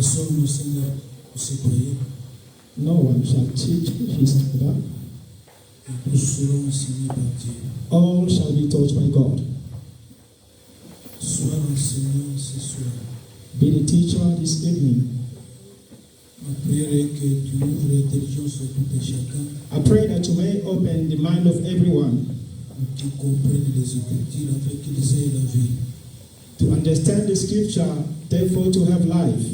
personne n'enseigne à se prier. No one shall teach his neighbor. Et tous seront enseignés par Dieu. All shall be taught by God. Sois l'enseignant ce soir. Be the teacher this evening. Ma prière est que tu ouvres l'intelligence de tout et chacun. I pray that you may open the mind of everyone Pour qu'ils comprennent les Écritures afin qu'ils aient la vie. to understand the scripture, therefore to have life.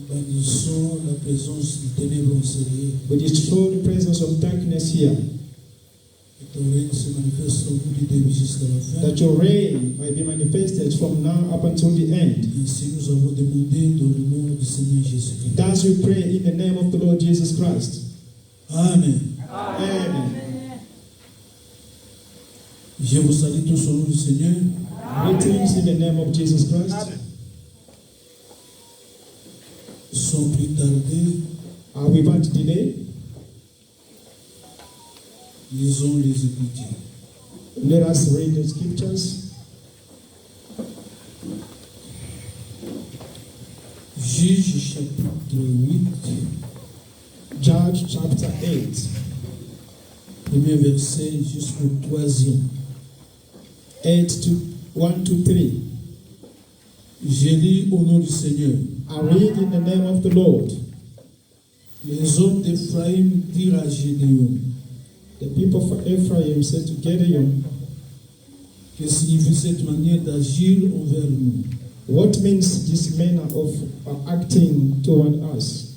Bannissons la présence du ténèbre enseigné. We destroy the presence of darkness here, Que ton règne se manifeste en vous du début jusqu'à la fin. that your reign might be manifested from now up until the end. Ainsi nous avons demandé dans le nom du Seigneur Jésus-Christ. Thus we pray in the name of the Lord Jesus Christ. Amen. Amen. Je vous salue tous au nom du Seigneur. Greetings in the name of Jesus Christ. Sans plus tarder, Without delay, lisons les Écritures. let us read the scriptures. Juge chapitre 8, Judge chapter 8, premier verset jusqu'au 3e. 1 to 3. Je lis au nom du Seigneur. I read in the name of the Lord. Les hommes d'Éphraïm dirent à Gédéon, The people of Ephraim said to Gideon, que signifie cette manière d'agir envers nous? what means this manner of acting toward us?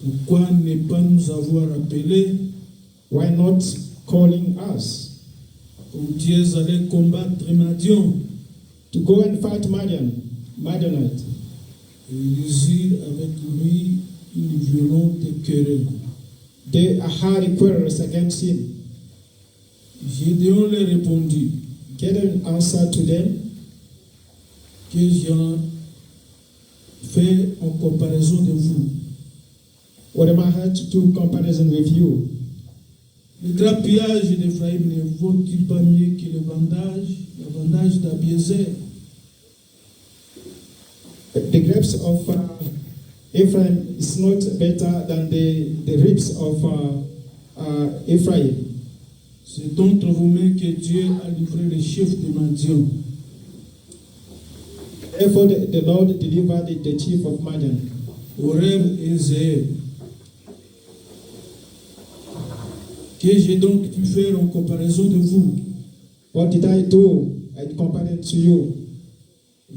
Pourquoi ne pas nous avoir appelés Why not calling us comme tu es allé combattre Madian? to go and fight Midianite? Et ils eurent avec lui une violente querelle. They had quarrels against him. Gédéon leur répondit, Gideon answered to them, que j'en fais en comparaison de vous. what am I had to do comparison with you? Le grappillage d'Éphraïm ne vaut-il pas mieux que le vendage d'Abiézer? The grapes of Ephraim is not better than the ribs of Ephraim. C'est entre vos mains que Dieu a livré les chefs de Madian. Therefore, the Lord delivered the chief of Midian, Horeb et Zéeb. Que j'ai donc pu faire en comparaison de vous? What did I do? I compared it to you.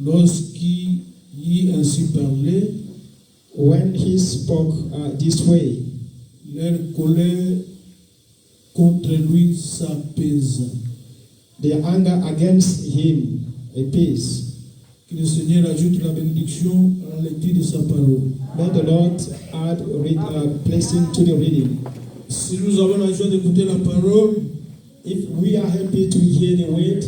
Lorsqu'il y ainsi parlait, When he spoke this way, leur colère contre lui s'apaisa. their anger against him appeased. Que le Seigneur ajoute la bénédiction à la lecture de sa parole. May the Lord add blessing to the reading. Si nous avons la joie d'écouter la parole, If we are happy to hear the word,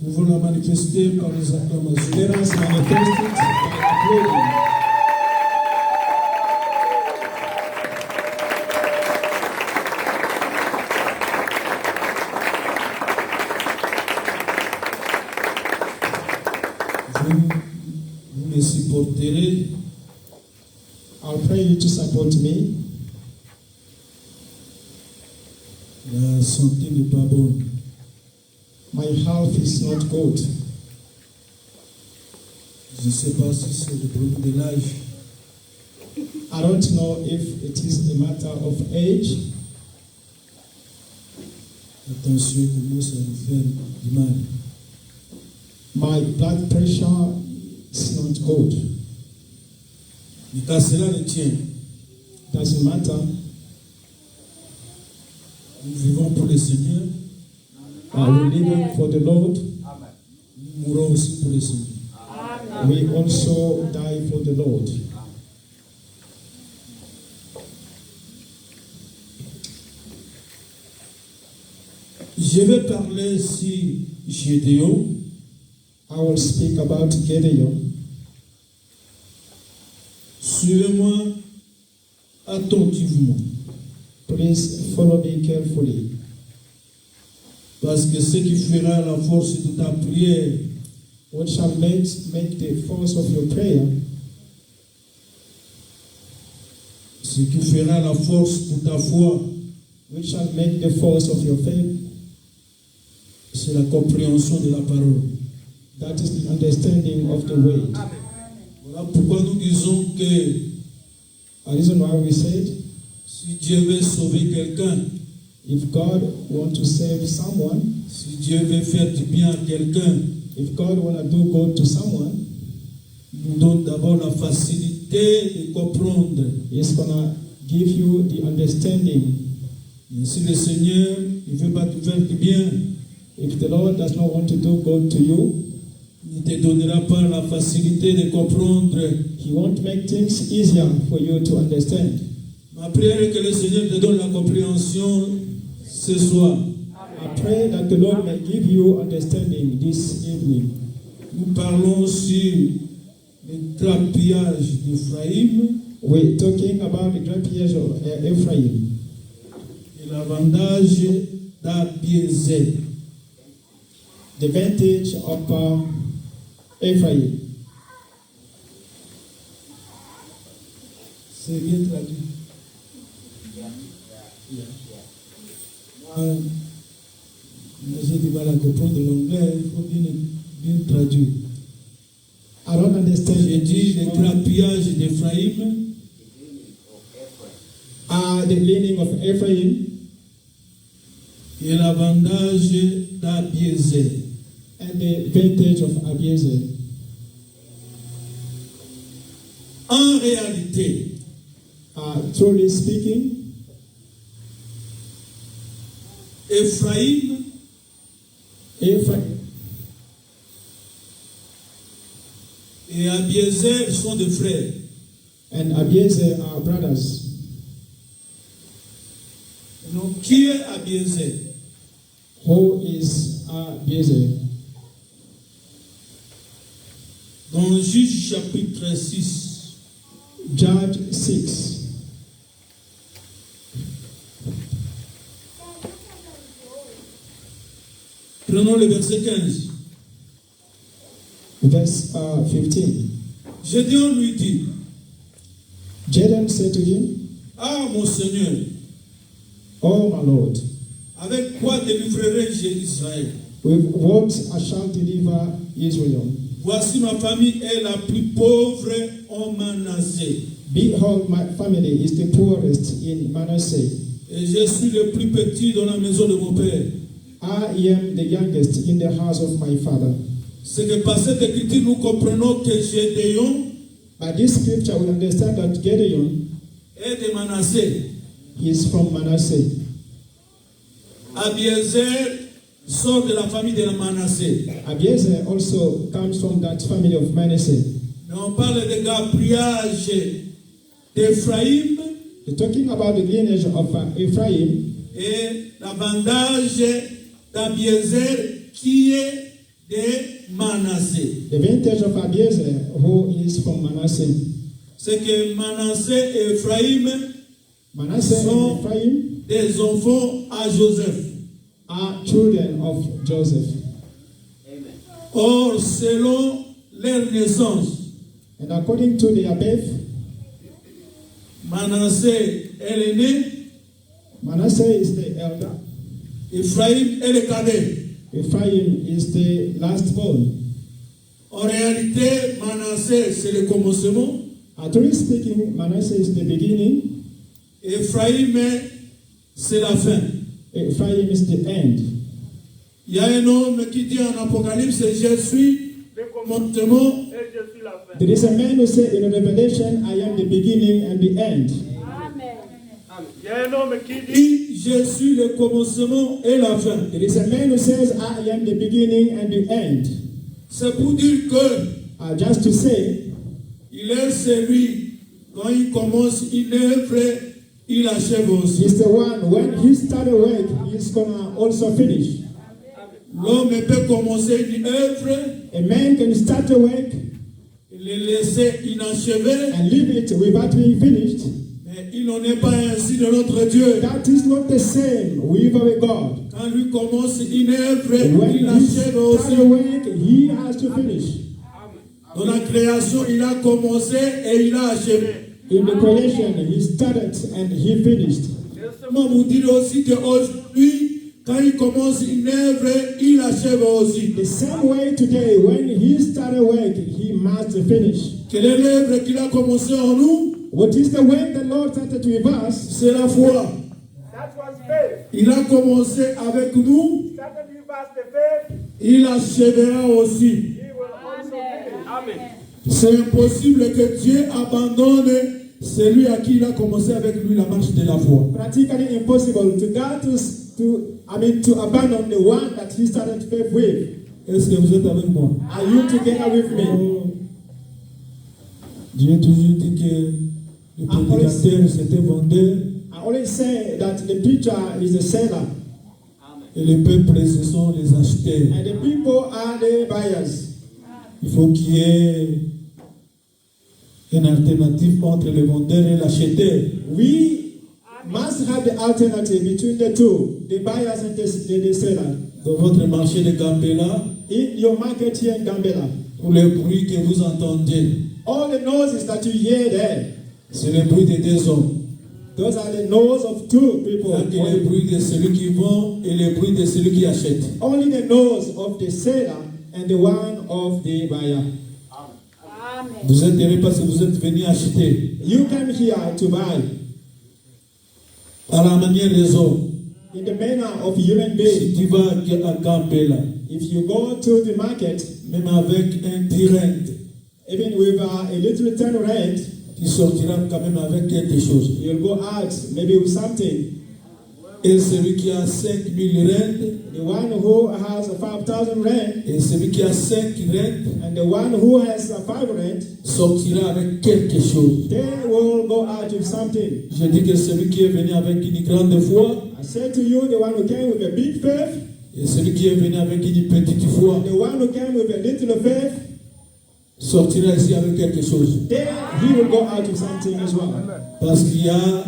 nous pouvons la manifester par les acclamations. let us manifest it by applauding. Vous me supporterez. I'll pray you to support me. La santé n'est pas bonne. My health is not good. Je ne sais pas si c'est le problème de l'âge. I don't know if it is a matter of age. La tension commence à me faire du mal. My blood pressure is not good. Mais qu'à cela ne tient, Doesn't matter. nous vivons pour le Seigneur, We're living for the Lord. nous mourrons aussi pour le Seigneur. We also die for the Lord. Je vais parler sur Gédéon. I will speak about Gideon. Suivez-moi attentivement, Please follow me carefully. parce que ce qui fera la force de ta prière, What shall make the force of your prayer Ce qui fera la force pour ta foi, which shall make the force of your faith. c'est la compréhension de la parole. That is the understanding of the word. Voilà pourquoi nous disons que A reason why we said, si Dieu veut sauver quelqu'un, if God wants to save someone, si Dieu veut faire du bien à quelqu'un, if God want to do good to someone, il nous donne d'abord la facilité de comprendre. He's going to give you the understanding. Et si le Seigneur ne veut pas te faire du bien, If the Lord does not want to do good to you, il ne te donnera pas la facilité de comprendre. He won't make things easier for you to understand. Ma prière est que le Seigneur te donne la compréhension ce soir. I pray that the Lord may give you understanding this evening. Nous parlons sur le trapillage d'Ephraïm We're talking about the grapes of Ephraim et l'avantage d'Abiezer. the vantage of Ephraim. C'est bien traduit. Moi, j'ai du mal à comprendre l'anglais, il faut bien traduire. I don't understand. J'ai dit le trapillage d'Ephraïm The leaning of Ephraim et l'avantage d'Abiezer. and the vantage of Abiezer. En réalité, Truly speaking, Ephraïm Ephraim et Abiezer sont des frères. and Abiezer are brothers. Donc, qui est Abiezer? Who is Abiezer? Dans Juge chapitre 6, Judge 6. prenons le verset 15. Verse 15. Gédéon lui dit, Gideon said to him, ah mon Seigneur, Oh my Lord, avec quoi délivrerai-je Israël? with what I shall deliver Israel. Voici ma famille est la plus pauvre en Manassé. Behold, my family is the poorest in Manasseh. Et je suis le plus petit dans la maison de mon père. I am the youngest in the house of my father. C'est que par cette écriture, nous comprenons que Gédéon By this scripture, we understand that Gideon est de Manassé. is from Manasseh. Abiezer sort de la famille de la Manassé. Abiezer also comes from that family of Manasseh. Mais on parle de gapriage d'Ephraïm We're talking about the lineage of Ephraim et l'avantage d'Abiezer qui est de Manassé. the vintage of Abiezer, who is from Manasseh. C'est que Manassé et Ephraïm Manasseh and Ephraim des enfants à Joseph. are children of Joseph. Or, selon leur naissance, And according to their birth, Manassé est l'aîné, Manasseh is the elder, Ephraïm est le cadet. Ephraim is the lastborn. En réalité, Manassé, c'est le commencement. Actually speaking, Manasseh is the beginning, Ephraïm, c'est la fin. Ephraim is the end. Il y a un homme qui dit en Apocalypse, je suis le commencement et je suis la fin. There is a man who said in Revelation, I am the beginning and the end. Il y a un homme qui dit, je suis le commencement et la fin. There is a man who says, I am the beginning and the end. C'est pour dire que Just to say, il est celui, quand il commence une œuvre, il achève aussi. he's the one, when he started work, he's going to also finish. L'homme peut commencer une œuvre A man can start a work et le laisser inachevé, and leave it without being finished. mais il n'en est pas ainsi de notre Dieu. That is not the same with our God. Quand lui commence une œuvre, When il he achève aussi. starts a work, he has to finish. Dans la création, il a commencé et il a achevé. In the creation, he started and he finished. Laissez-moi vous dire aussi qu'aujourd'hui, quand il commence une œuvre, il achève aussi. The same way today, when he started work, he must finish. Quelle est l'œuvre qu'il a commencé en nous? What is the work the Lord started with us? C'est la foi. That was faith. Il a commencé avec nous, Started with us the faith. il achèvera aussi. He will also finish. Amen. C'est impossible que Dieu abandonne celui à qui il a commencé avec lui la marche de la foi. Practically impossible to God to abandon the one that he started faith with. Est-ce que vous êtes avec moi? Are you together with me? Dieu a toujours dit que le prédicateur c'était vendeur I always say that the preacher is the seller et le peuple ce sont les acheteurs. and the people are the buyers. Il faut qu'il y ait une alternative entre le vendeur et l'acheteur. We must have the alternative between the two, the buyers and the seller. Dans votre marché de Gambela, In your market here in Gambela, pour les bruits que vous entendez, all the noises that you hear there, c'est le bruit de deux hommes. those are the noise of two people. Il y a le bruit de celui qui vend et le bruit de celui qui achète. Only the nose of the seller and the one of the buyer. Vous êtes heureux parce que vous êtes venu acheter You came here to buy à la manière des hommes. in the manner of human being. Si tu vas à Gambela, If you go to the market, même avec un direct, even with a little return rent, tu sortiras quand même avec quelque chose. you'll go out maybe with something. Et celui qui a 5000 rentes, The one who has a 5,000 rent et celui qui a 5 rentes, and the one who has a 5 rent, sortira avec quelque chose. they will go out with something. Je dis que celui qui est venu avec une grande foi, I said to you, the one who came with a big faith, et celui qui est venu avec une petite foi, the one who came with a little faith, sortira ici avec quelque chose. then he will go out with something as well. Parce qu'il y a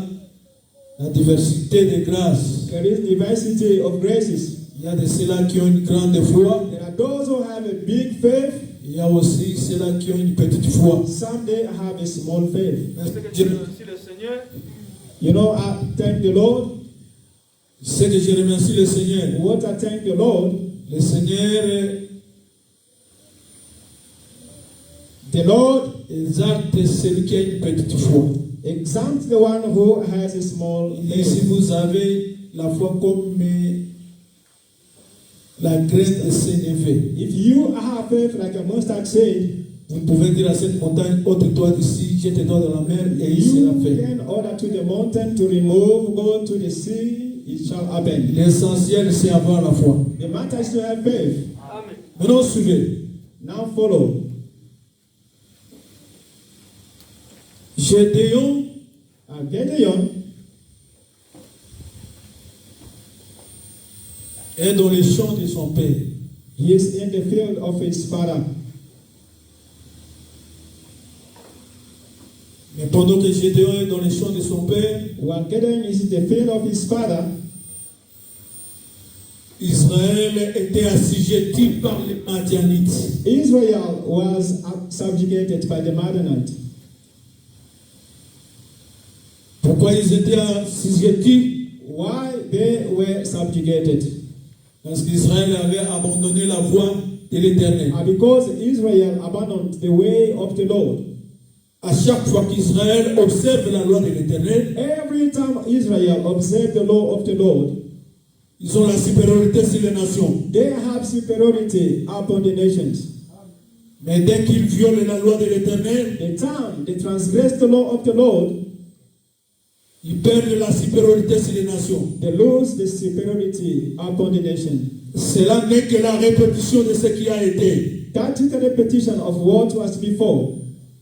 la diversité de grâces. There is diversity of graces. Il y a de ceux-là qui ont une grande foi. There are those who have a big faith, Il y a aussi ceux-là qui ont une petite foi. some they have a small faith. C'est que je remercie le Seigneur. You know, I thank the Lord. C'est que je remercie le Seigneur. What I thank the Lord, Le Seigneur the Lord exalte celui qui a une petite foi. exempts the one who has a small Et si faith. vous avez la foi comme la graine de sénévé, If you have faith like a mustard seed, vous pouvez dire à cette montagne, ôte-toi d'ici, jette-toi dans la mer, et il you sera fait. can order to the mountain to remove, go to the sea, it shall happen. L'essentiel, c'est avoir la foi. The matter is to have faith. Amen. Maintenant, suivez. Now follow. Gédéon Gideon est dans les champs de son père. he is in the field of his father. Mais pendant que Gédéon est dans les champs de son père, While Gideon is in the field of his father, Israël était assujetti par les Madianites. Israel was subjugated by the Midianites. Pourquoi ils étaient assujettis? Why they were subjugated? Parce qu'Israël avait abandonné la voie de l'Éternel. Because Israel abandoned the way of the Lord. À chaque fois qu'Israël observe la loi de l'Éternel, Every time Israel observed the law of the Lord, ils ont la supériorité sur les nations. they have superiority upon the nations. Mais dès qu'ils violent la loi de l'Éternel, The time they transgress the law of the Lord, ils perdent la supériorité sur les nations. they lose the superiority upon the nation. Cela n'est que la répétition de ce qui a été. That is the repetition of what was before.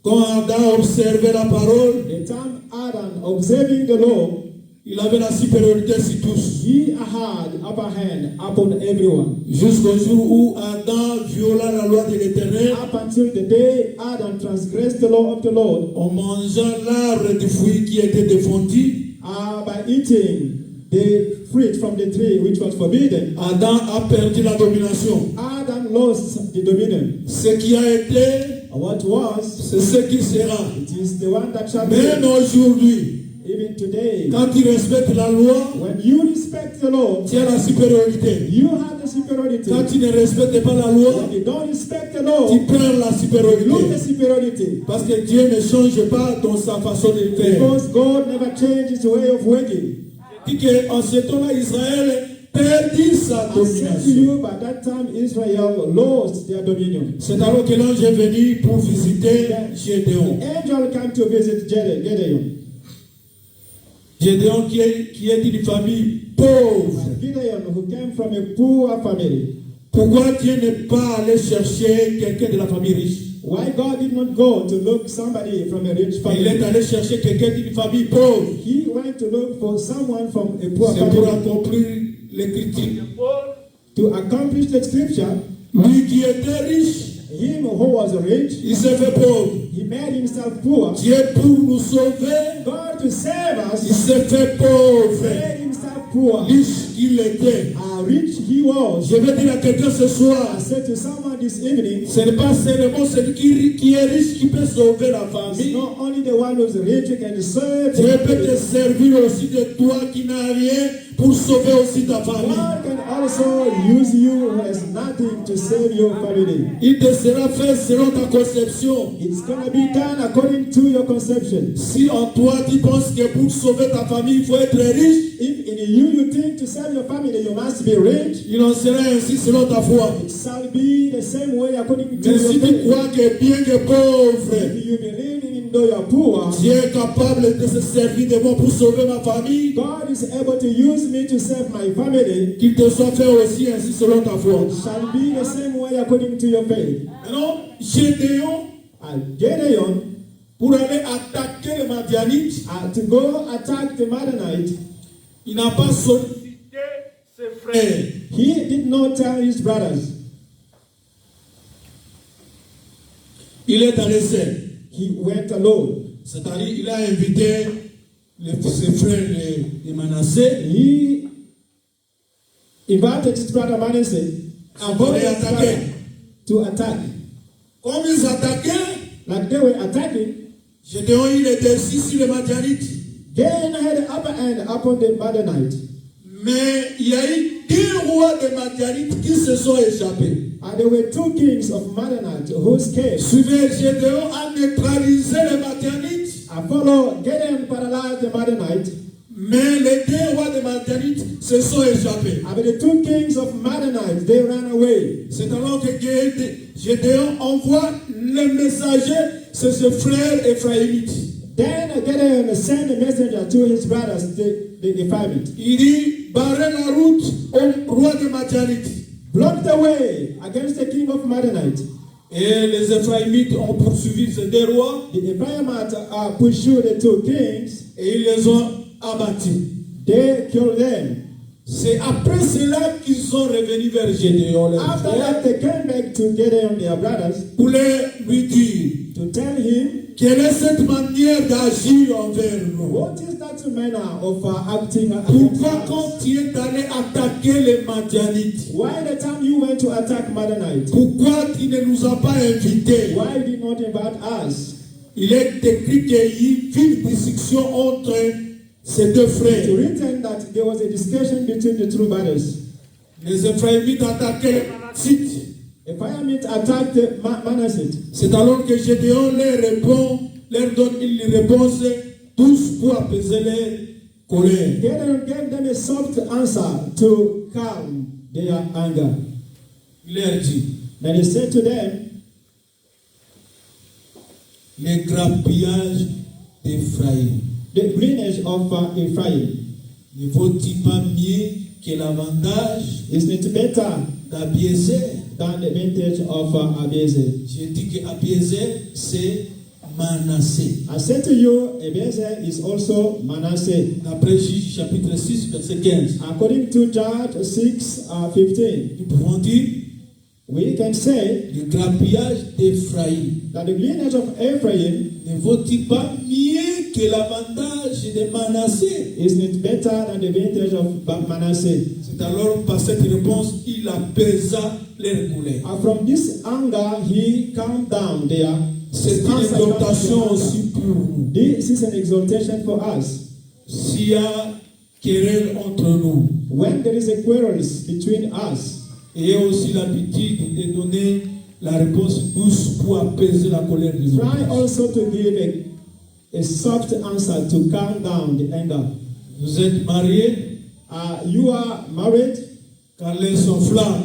Quand Adam observait la parole, The time Adam observing the law, il avait la supériorité sur tous. he had upper hand upon everyone. Jusqu'au jour où Adam viola la loi de l'Éternel, Up until the day Adam transgressed the law of the Lord, en mangeant l'arbre du fruit qui était défendu, by eating the fruit from the tree which was forbidden, Adam a perdu la domination. Adam lost the dominion. Ce qui a été What was, c'est ce qui sera. it is the one that shall Même be. aujourd'hui, Even today, quand tu respectes la loi, when you respect the law, tu as la supériorité. you have the superiority. Quand tu ne respectes pas la loi, When you don't respect the law, tu perds la you lose the supériorité. superiority. Parce que Dieu ne change pas dans sa façon de faire. Because God never changes the way of working. Il dit qu'en ce temps-là, Israël perdit sa I said to domination. you, by that time Israel lost their dominion. C'est alors que l'ange est venu pour visiter Gédéon. The angel came to visit Gideon. Gédéon qui est d'une famille pauvre. Gideon, who came from a poor family. Pourquoi Dieu n'est pas allé chercher quelqu'un de la famille riche? Why God did not go to look somebody from a rich Il est family? allé chercher quelqu'un d'une famille pauvre. He went to look for someone from a poor C'est pour family accomplir l'écriture. Paul, to accomplish the scripture. Lui qui était riche, Him who was rich, il s'est fait pauvre. he made himself poor. Dieu pour nous sauver, God to save il us, s'est fait pauvre. made himself poor. Riche qu'il était. How rich he was. Je vais dire à quelqu'un ce I soir, said to someone this evening, ce n'est pas seulement celui qui est riche qui peut sauver la it's famille. not only the one who's rich who can serve Dieu the peut te family. servir aussi de toi qui n'as rien pour sauver aussi ta famille. God can also use you who has nothing to save your family. Il te sera fait selon ta conception. It's gonna be done according to your conception. Si en toi tu penses que pour sauver ta famille, il faut être riche, If in you think to save your family, you must be rich. il en sera ainsi selon ta foi. It shall be the same way according to Mais your si tu faith. crois que bien que pauvre, If you believe in though you are poor, Dieu est capable de se servir de moi pour sauver ma famille, God is able to use me to save my family. qu'il te soit fait aussi ainsi selon ta foi. It shall be the same way according to your faith. Maintenant, Gédéon, And Gideon, pour aller attaquer les Madianites, to go attack the Midianite, il n'a pas sollicité ses frères. he did not tell his brothers. Il est allé seul. He went alone. C'est-à-dire, il a invité ses frères de Manassé He invited his brother Manasseh avant d'attaquer. to attack. Comme ils attaquaient, Like they were attacking, Gédéon, il était assis sur les Madianites. Gideon had the upper hand upon the Midianite. Mais il y a eu deux rois de Madianites qui se sont échappés. And there were two kings of Midianite who escaped. Suivez, Gédéon a neutralisé les Madianites. I follow Gideon paralyzed the Midianite. Mais les deux rois de Madianites se sont échappés. And the two kings of Midianite, they ran away. C'est alors que Gédéon envoie le messager, c'est ses frères Éphraïmites. Then Gideon sent a messenger to his brothers, the Ephraimites. Il dit, barrez la route au roi de Madianites. Block the way against the king of Midianite. Et les Éphraïmites ont poursuivi ces deux rois The Ephraimites pursued the two kings. et ils les ont abattus. They killed them. C'est après cela qu'ils sont revenus vers Gédéon, leurs After frères, that, they came back to Gideon, their brothers, pour lui dire, to tell him, quelle est cette manière d'agir envers nous? what is that manner of acting? Pourquoi against us? quand tu es allé attaquer les Madianites, Why the time you went to attack Midianite? pourquoi tu ne nous as pas invités? Why did not invite us? Il est écrit qu'il y a eu vive discussion entre ces deux It's frères. written that there was a discussion between the two brothers. Les Éphraïmites attaquaient les Manassites. Ephraimites attacked the Manasseh. C'est alors que Gédéon leur donne une réponse tous pour apaiser leur colère. Gideon gave them a soft answer to calm their anger. Il leur dit, Then he said to them, les grappillages d'Éphraïm, the lineage of Ephraim, ne vaut-il pas mieux que l'avantage is it better d'Abiézer? than the vintage of Abiezer? J'ai dit que Abiézer, c'est Manassé. I said to you, Abiezer is also Manasseh. D'après Juge chapitre 6, verset 15. According to Judges 6:15, Nous pouvons dire we can say le grappillage d'Éphraïm that the lineage of Ephraim ne vaut-il pas mieux que l'avantage de Manassé? Isn't it better than the vintage of Manasseh? C'est alors par cette réponse, il apaisa les colères. And from this anger, he calmed down their. C'est une exhortation aussi pour nous. This is an exhortation for us. S'il y a querelle entre nous, When there is a quarrel between us, ayez aussi l'habitude de donner la réponse douce pour apaiser la colère de l'autre. try also to give a soft answer to calm down the anger. Vous êtes mariés, You are married. quand l'un s'enflamme,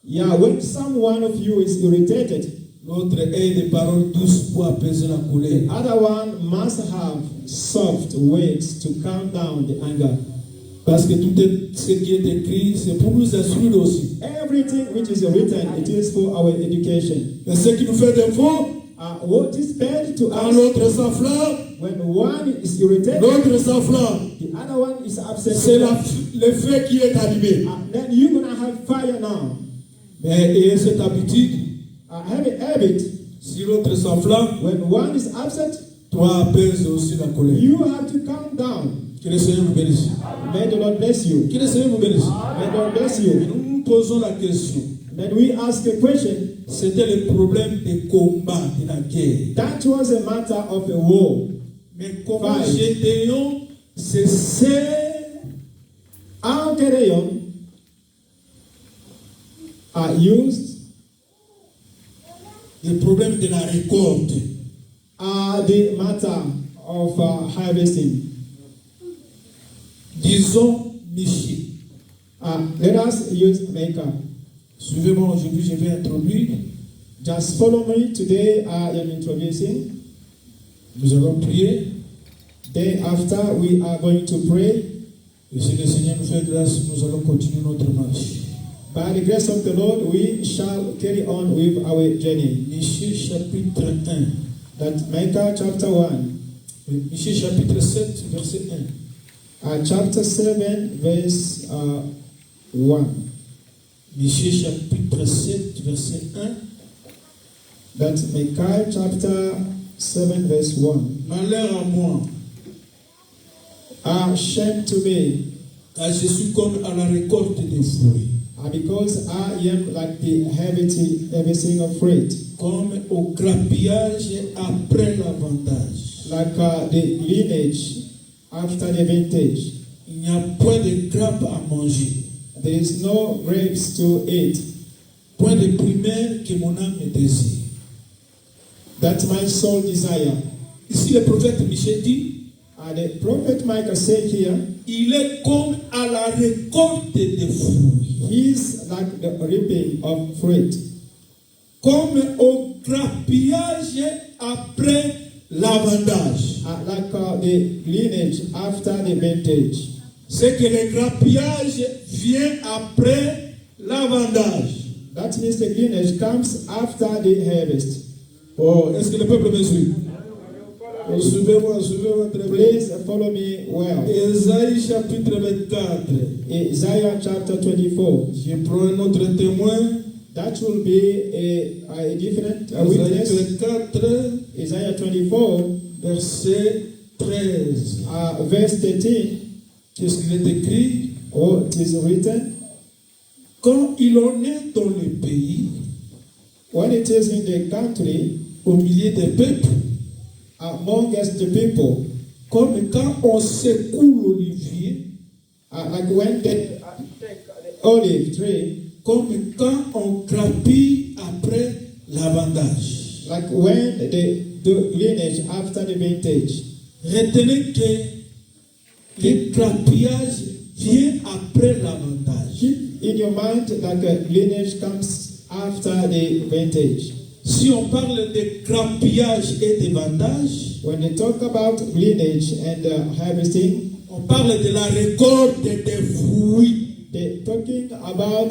Yeah, when someone of you is irritated, l'autre ait des paroles douces pour apaiser la colère. other one must have soft words to calm down the anger. Parce que tout ce qui est écrit, c'est pour nous instruire aussi. Everything which is written, it is for our education. Mais ce qui nous fait défaut, What is bad to quand us, l'autre s'enflamme, when one is irritated, l'autre s'enflamme. the other one is upset. C'est le feu qui est allumé. Then you're gonna have fire now. Mais ayez cette habitude, Have a habit. si l'autre s'enflamme, When one is upset, toi apaise aussi la colère. you have to calm down. Que le Seigneur vous bénisse. May the Lord bless you. Que le Seigneur vous bénisse. May the Lord bless Et you. nous nous posons la question. Then we ask a question. C'était le problème des combats, de la guerre. That was a matter of a war. Mais comment Fight. Gédéon cessait How Gideon used le problème de la récolte. the matter of harvesting. Disons Miché. Let us use Maker. Suivez-moi aujourd'hui, je vais introduire. Just follow me. Today I am introducing. Nous allons prier. Day after we are going to pray. Et si le Seigneur nous fait grâce, nous allons continuer notre marche. By the grace of the Lord, we shall carry on with our journey. Michée chapitre 1. That Micah chapter 1. Michée chapitre 7, verset 1. Chapter 7, verse 1. Michée chapitre 7, verset 1. That Micah chapter 7, verse 1. Malheur à moi, Shame to me, car je suis comme à la récolte des fruits, because I am like the harvesting of fruit, comme au grappillage après l'avantage. like the lineage after the vintage. Il n'y a point de grappe à manger, There is no grapes to eat. point de primaire que mon âme désire. That my soul desire. Ici, le prophète Michée dit, The prophet Micah said here, il est comme à la récolte des fruits, he is like the reaping of fruit, comme au grappillage après l'avantage. like the lineage after the vintage. C'est que le grappillage vient après l'avantage. That means the lineage comes after the harvest. Oh, est-ce que le peuple me suit? Suivez-moi très bien. Please follow me well. Ésaïe chapitre 24. Isaiah chapter 24. Je prends un autre témoin. That will be a different Ésaïe witness. 24, Isaiah 24, verset 13. verse 13. Qu'est-ce qu'il est écrit? Oh, it is written, Quand il en est dans le pays, when it is in the country, au milieu des peuples, amongst the people, comme quand on secoue l'olivier, like when the olive tree, comme quand on grappille après l'avantage. like when the lineage after the vintage. Retenez que le grappillage vient après l'avantage. Keep in your mind that the lineage comes after the vintage. Si on parle de grappillage et d'avantage, When they talk about lineage and harvesting, on parle de la récolte des fruits, they're talking about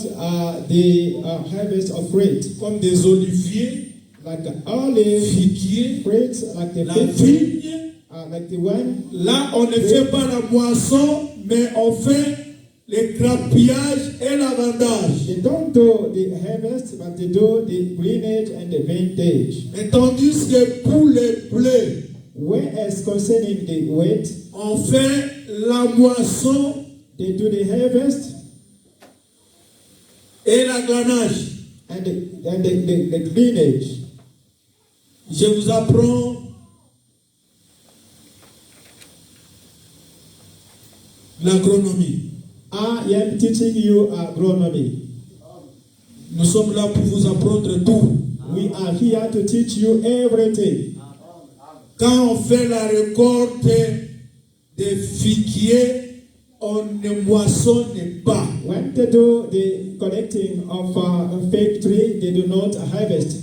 the harvest of fruit, comme des oliviers, like the olive figuiers, fruits, like the la fig tree, vigne. like the one. Là, on ne fait pas la moisson, mais on fait le grappillage et l'avantage. They don't do the harvest, but they do the lineage and the vintage. Et tandis que pour les blés, Whereas concerning the wheat, on fait la moisson they do the harvest et la glanage. and the gleanage. Je vous apprends l'agronomie. I am teaching you agronomy. Nous sommes là pour vous apprendre tout. We are here to teach you everything. Quand on fait la récolte des figuiers, on ne moissonne pas. When they do the collecting of a fig tree, they do not harvest.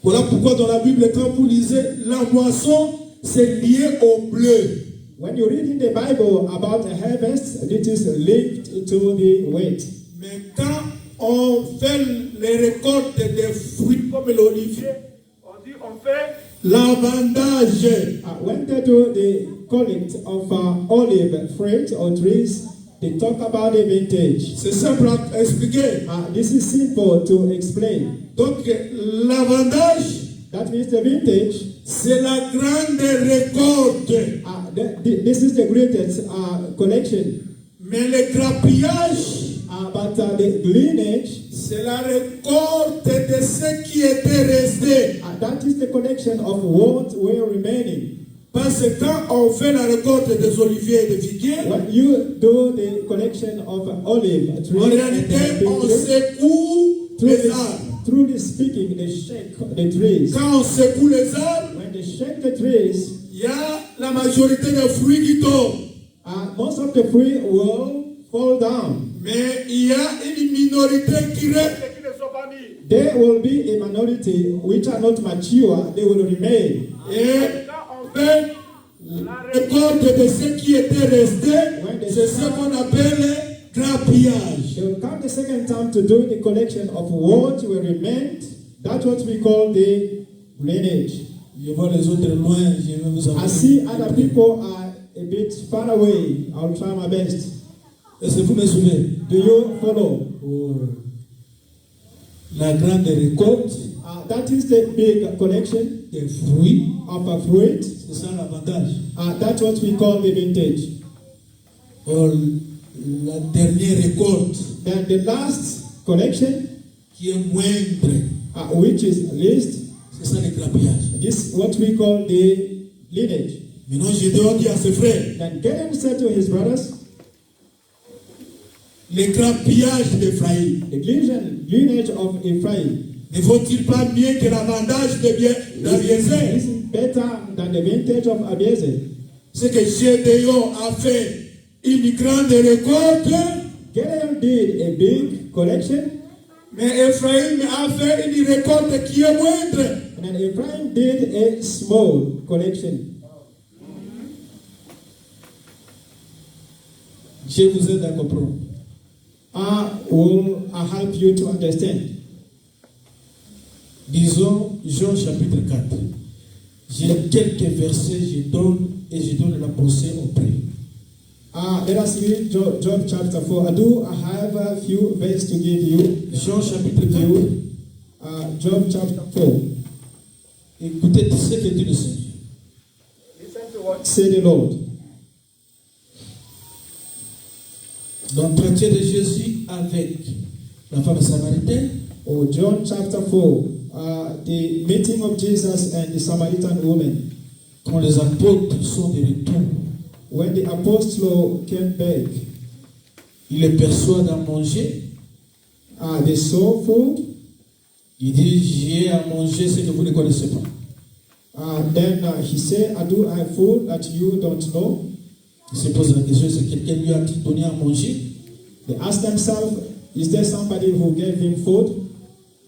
Voilà pourquoi dans la Bible, quand vous lisez la moisson, c'est lié au bleu. When you read in the Bible about a harvest, it is linked to the wheat. Mais quand on fait les récoltes des fruits comme l'olivier, On dit, on fait l'avandage. When they do the collect of olive fruit or trees, they talk about the vintage. C'est simple à expliquer. This is simple to explain. Donc l'avandage, That means the vintage. c'est la grande récolte. This is the greatest collection. Mais le grappillage, But the lineage, c'est la récolte de ce qui était resté. that is the collection of what were remaining. Parce que quand on fait la récolte des oliviers et des figuiers, When you do the collection of olive trees, en réalité, on secoue les arbres. truly speaking, they shake the trees. Quand on secoue les arbres, When they shake the trees, il y a la majorité des fruits qui tombent. most of the fruit will fall down. Mais il y a une minorité qui reste. ceux qui ne sont pas mis. There will be a minority which are not mature, they will remain. Et Quand on on fait la récolte de ce qui était resté, c'est ce qu'on appelle grappillage. They will come the second time to do the collection of what will remain. That's what we call the lineage. Je vois les autres loin, je vais vous I see other people are a bit far away. I'll try my best. Est-ce que vous me suivez? Do you follow? Oh. La grande récolte That is the big collection des fruits, of a fruit. c'est ça l'avantage. That's what we call the vintage. Or, la dernière récolte Then the last collection, qui est moindre, which is least, c'est ça le grappillage. this is what we call the lineage. Maintenant, Gédéon dit à ses frères, Then Gideon said to his brothers, le grappillage d'Ephraïm, the lineage of Ephraim ne vaut-il pas mieux que l'avantage d'Abiezer? is better than the vintage of Abiezer. C'est que Gédéon a fait une grande récolte, Gideon did a big collection, mais Ephraïm a fait une récolte qui est moindre. and then Ephraim did a small collection. Je vous aide à comprendre. Will help you to understand. Disons Jean chapitre 4. J'ai quelques versets, je donne la pensée auprès. Let us read Job chapter 4. I have a few verses to give you. Jean chapitre 4. Job chapter 4. Écoutez ce que dit le Seigneur. Listen to what Say the Lord. L'entretien de Jésus avec la femme samaritaine, John chapter 4. The meeting of Jesus and the Samaritan woman. quand les apôtres sont de retour, When the apostles came back, il les persuade à manger. they saw food. Il dit, j'ai à manger ce que vous ne connaissez pas. Then he said, I do have food that you don't know. Il se pose la question, est-ce que quelqu'un lui a donné à manger? They asked themselves, is there somebody who gave him food?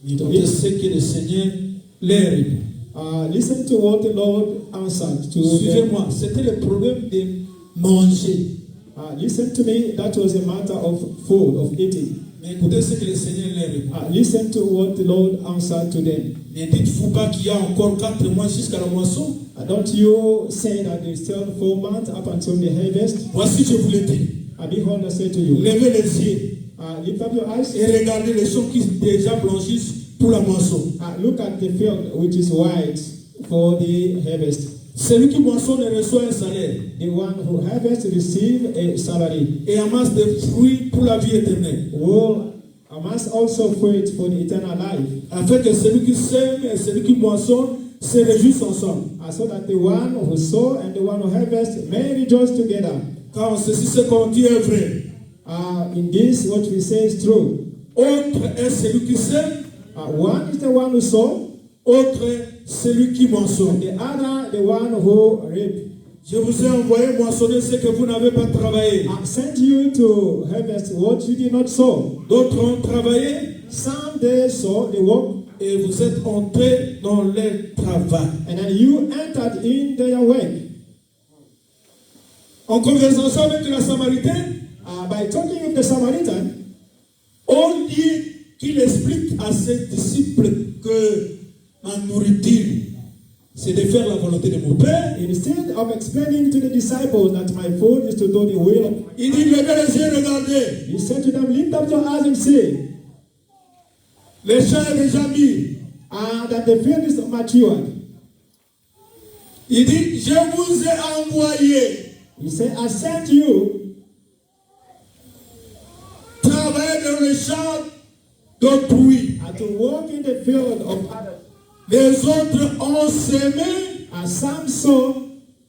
Écoutez ce que le Seigneur leur répond. Listen to what the Lord answered to them. Suivez-moi, c'était le problème de manger. Listen to me, that was a matter of food, of eating. Mais écoutez ce que le Seigneur leur répond. Listen to what the Lord answered to them. Ne dites-vous pas qu'il y a encore 4 mois jusqu'à la moisson? Don't you say that there's still 4 months up until the harvest? Voici, je vous le dis. Behold, I say to you, Levez les yeux lift up your eyes, et regardez les champs qui déjà blanchissent pour la moisson. look at the field which is white for the harvest. Celui qui moissonne reçoit un salaire The one who harvests receive a salary. et amasse des fruits pour la vie éternelle. Will amass also fruit for the eternal life. Afin que celui qui sème et celui qui moissonne se réjouissent ensemble. So that the one who sow and the one who harvests may rejoice together. Car ceci, ce qu'on dit est vrai. In this, what we say is true. Autre est celui qui sème, One is the one who sow, autre est celui qui moissonne. the other the one who reap. Je vous ai envoyé moissonner ce que vous n'avez pas travaillé. I sent you to harvest what you did not sow. D'autres ont travaillé Some they sow, they work, et vous êtes entrés dans leur travail. and then you entered in their work. En conversation avec la Samaritaine, By talking with the Samaritan, on dit qu'il explique à ses disciples que ma nourriture, c'est de faire la volonté de mon Père. instead of explaining to the disciples that my food is to do the will of, Il dit, levez les yeux, regardez. he said to them, lift up your eyes and see Les champs est déjà mis. that the field is matured. Il dit, je vous ai envoyé He said, I sent you travailler dans les champs d'autrui. to walk in the field of others. Les autres ont semé Some sow,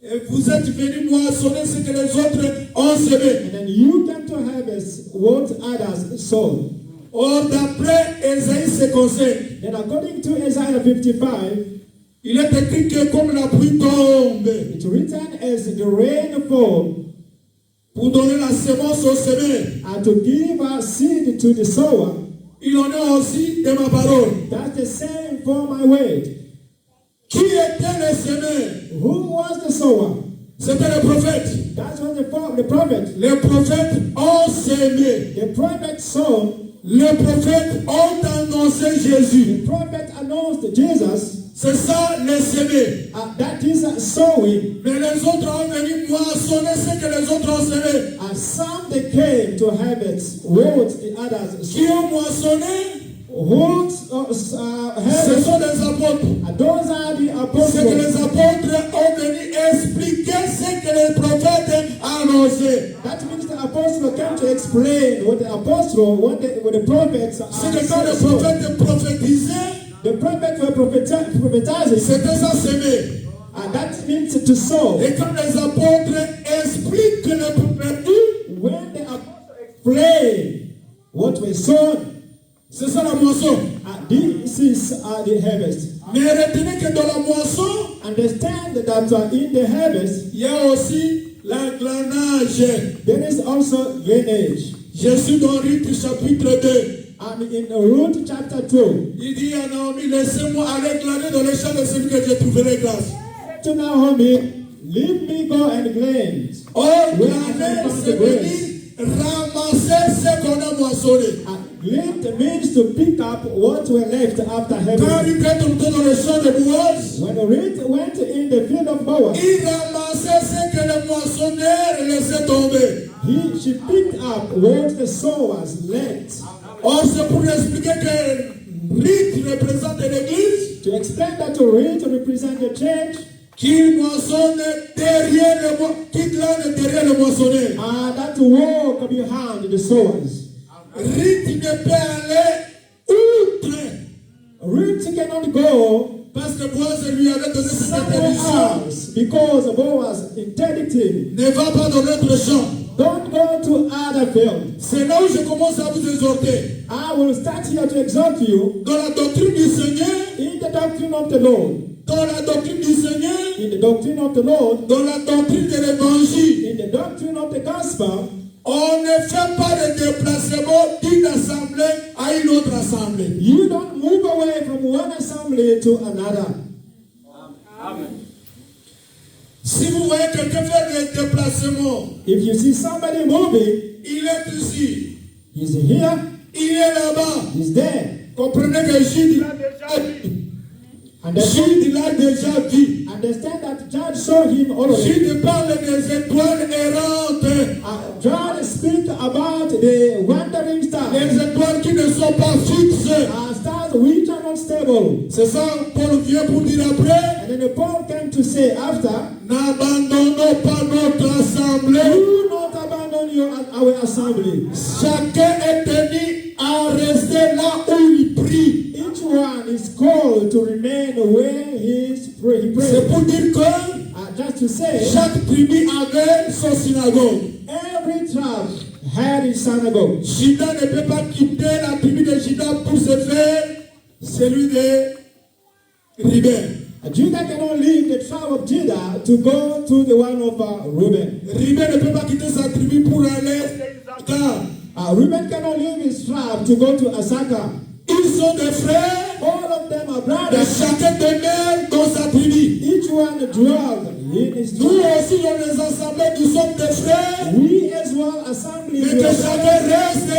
et vous êtes venus moissonner ce que les autres ont semé. and then you came to harvest what others sow. Or, d'après Ésaïe 55, Then according to Isaiah 55, il est écrit que comme la pluie tombe it's written as the rain fall pour donner la semence au semé, to give a seed to the sower. il en est aussi de ma parole. That's the same for my word. Qui était le semé? Who was the sower? C'était le prophète. That was the prophet. Les prophètes ont semé. The prophet sowed. Les prophètes ont annoncé Jésus. The prophet announced Jesus. C'est ça, les semés. That is sowing. Mais les autres ont venu moissonner ce que les autres ont semé. Some they came to harvest what the others Qui sowed. ont moissonné? Who Ce harvest? sont les apôtres. Those are the C'est que les apostles. apôtres ont venu expliquer ce que les prophètes annoncé. That means the apostle came to explain what the apostle, what the prophets C'est que quand les said. prophètes prophétisaient, The prophets were prophetizing. c'était ça semer. That means to sow. Et quand les apôtres expliquent les prophètes, When the apostles explain what was sown, c'est ça la moisson. this is the harvest. Mais retenez que dans la moisson, Understand that in the harvest, il y a aussi l'engrenage. there is also lineage. Je suis dans Ruth chapitre 2. And in Ruth chapter 2, Il dit à Naomi, laissez-moi aller glaner dans les champs de celui que je trouverai grâce. to Naomi, leave me go and glean. Or, glaner, c'est venir ramasser ce qu'on a moissonné. Glean means to pick up what were left after Quand harvest. il est tombé dans les champs de Boaz, When Ruth went in the field of Boaz, il ramassait ce que le moissonneur laissait tomber. she picked up what the sowers left. Or, c'est pour expliquer que Ruth représente l'église To explain that to Ruth to represent the church, qui moissonne derrière qui glane derrière le moissonneur. that walk behind the sowers. Ruth ne peut aller outre Ruth cannot go parce que Boaz lui avait donné cette somewhere interdiction. else because Boaz interdicted him. Ne va pas dans l'autre champ. Don't go to other field. C'est là où je commence à vous exhorter. I will start here to exhort you Dans la doctrine du Seigneur, in the doctrine of the Lord. dans la doctrine du Seigneur, In the doctrine of the Lord, dans la doctrine de l'évangile, in the doctrine of the gospel, on ne fait pas de déplacement d'une assemblée à une autre assemblée. you don't move away from one assembly to another. Si vous voyez quelqu'un faire des déplacements, If you see somebody moving, il est ici, he's here, il est là-bas. he's there. Comprenez que Jude l'a déjà vu. Understand, Jude l'a déjà vu. understand that John saw him already. Jude parle des étoiles errantes. John speaks about the wandering stars. Les étoiles qui ne sont pas fixes. Stars because we are not stable. C'est ça, Paul vient pour dire après, And then Paul came to say after, n'abandonnons pas notre assemblée. do not abandon our assembly. Chacun est tenu à rester là où il prie. Each one is called to remain where he prays. C'est pour dire que Just to say, chaque tribu avait son synagogue. every tribe had its synagogue. Judas ne peut pas quitter la tribu de Judas pour se faire celui de Ruben. Judah cannot leave the tribe of Judah to go to the one of Reuben. Ruben ne peut pas quitter sa tribu pour aller car Reuben cannot leave his tribe to go to Asaka. ils sont des frères, All of them are et brothers. chacun demeure dans sa tribu. Each one dwells in his Nous tribe. aussi dans les assemblées, nous sommes des frères, We as well assembly. mais que chacun reste